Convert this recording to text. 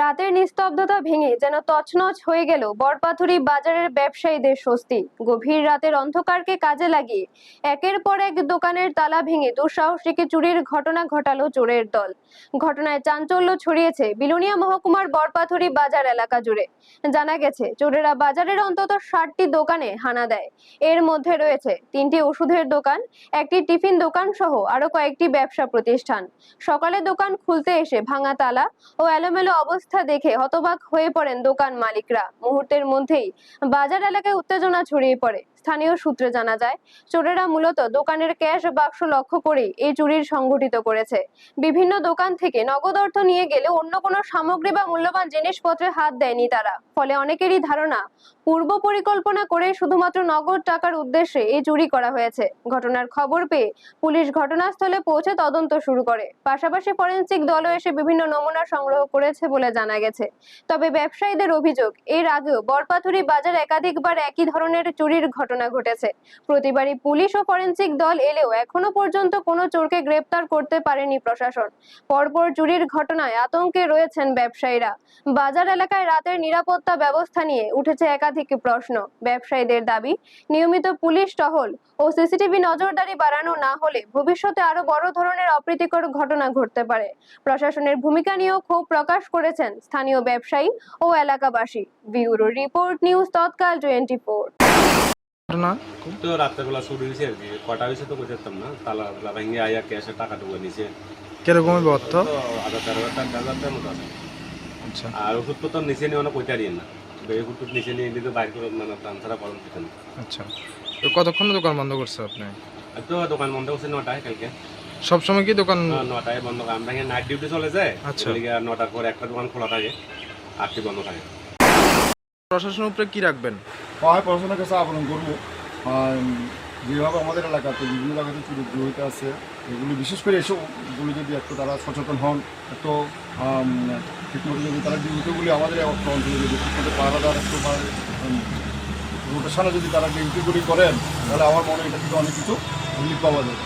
রাতের নিস্তব্ধতা ভেঙে যেন তছনছ হয়ে গেল বড়পাথুরি বাজারের ব্যবসায়ীদের স্বস্তি। গভীর রাতের অন্ধকারকে কাজে লাগিয়ে একের পর এক দোকানের তালা ভেঙে দুঃসাহসিক চুরির ঘটনা ঘটালো চোরের দল। ঘটনায় চাঞ্চল্য ছড়িয়েছে বিলোনিয়া মহকুমার বড়পাথুরি বাজার এলাকা জুড়ে। জানা গেছে, চোরেরা বাজারের অন্তত 60টি দোকানে হানা দেয়। এর মধ্যে রয়েছে 3টি ওষুধের দোকান, একটি টিফিন দোকান সহ আরো কয়েকটি ব্যবসা প্রতিষ্ঠান। সকালে দোকান খুলতে এসে ভাঙা তালা ও এলোমেলো অবস্থা দেখে হতবাক হয়ে পড়েন দোকান মালিকরা। মুহূর্তের মধ্যেই বাজার এলাকায় উত্তেজনা ছড়িয়ে পড়ে। স্থানীয় সূত্রে জানা যায়, চোরেরা মূলত দোকানের ক্যাশ বাক্স লক্ষ্য করেই এই চুরির সংঘটিত করেছে। বিভিন্ন দোকান থেকে নগদ অর্থ নিয়ে গেলে অন্য কোনো সামগ্রী বা মূল্যবান জিনিসপত্রে হাত দেয়নি তারা। ফলে অনেকেরই ধারণা, পূর্ব পরিকল্পনা করে শুধুমাত্র নগদ টাকার উদ্দেশ্যে এই চুরি করা হয়েছে। ঘটনার খবর পেয়ে পুলিশ ঘটনাস্থলে পৌঁছে তদন্ত শুরু করে। পাশাপাশি ফরেনসিক দলও এসে বিভিন্ন নমুনা সংগ্রহ করেছে বলে জানা গেছে। তবে ব্যবসায়ীদের অভিযোগ, এর আগেও বড়পাথুরি বাজার একাধিকবার একই ধরনের চুরির ঘটনা ঘটেছে। প্রতিবারই পুলিশ ও ফরেনসিক দল এলেও এখনো পর্যন্ত কোনো চোরকে গ্রেপ্তার করতে পারেনি প্রশাসন। পরপর চুরির ঘটনায় আতঙ্কে রয়েছেন ব্যবসায়ীরা। বাজার এলাকায় রাতের নিরাপত্তা ব্যবস্থা নিয়ে উঠেছে একাধিক প্রশ্ন। ব্যবসায়ীদের দাবি, নিয়মিত পুলিশ টহল ও সিসিটিভি নজরদারি বাড়ানো না হলে ভবিষ্যতে আরো বড় ধরনের অপ্রীতিকর ঘটনা ঘটতে পারে। প্রশাসনের ভূমিকা নিয়েও ক্ষোভ প্রকাশ করেছেন স্থানীয় ব্যবসায়ী ও এলাকাবাসী। ব্যুরো রিপোর্ট, নিউজ তৎকাল 24। ঘটনা তো রাত্রেবেলা শুরু হয়েছে আর কি, কটা হয়েছে তো বুঝতাম না। তালা ভেঙে আইয়া ক্যাশে টাকা ঢুকে নিছে। কিরকম অর্থ? তো 13,000 মতো আছে। আচ্ছা, আর ওষুধপত্র নিচে নিয়ে অনেক পয়সা দিন না, ওষুধ নিচে নিয়ে দিতে বাইর করে মানে দাম ছাড়া করেন দিতেন। আচ্ছা। তো কতক্ষণ দোকান বন্ধ করছে আপনি? আর তো দোকান বন্ধ করছে 9টায় কালকে। সবসময় কি দোকান? 9টায় বন্ধ করে, আমরা নাইট ডিউটি চলে যায়। আচ্ছা। 9টার পর একটা দোকান খোলা থাকে, 8টি বন্ধ থাকে। প্রশাসনের উপরে কি রাখবেন? প্রশাসনের কাছে আবেদন করবো, যেভাবে আমাদের এলাকাতে বিভিন্ন জায়গাতে চুরি হইতে আছে, এগুলি বিশেষ করে এসবগুলি যদি একটু তারা সচেতন হন, একটু ঠিকমতো যদি তারা ডিউটিগুলি আমাদের অঞ্চলে যদি ঠিকমতো পাহারাদার একটু রোটেশনে যদি তারা ডিউটিগুলি করেন, তাহলে আমার মনে হয় এটা থেকে অনেক কিছু রিলিফ পাওয়া যাবে।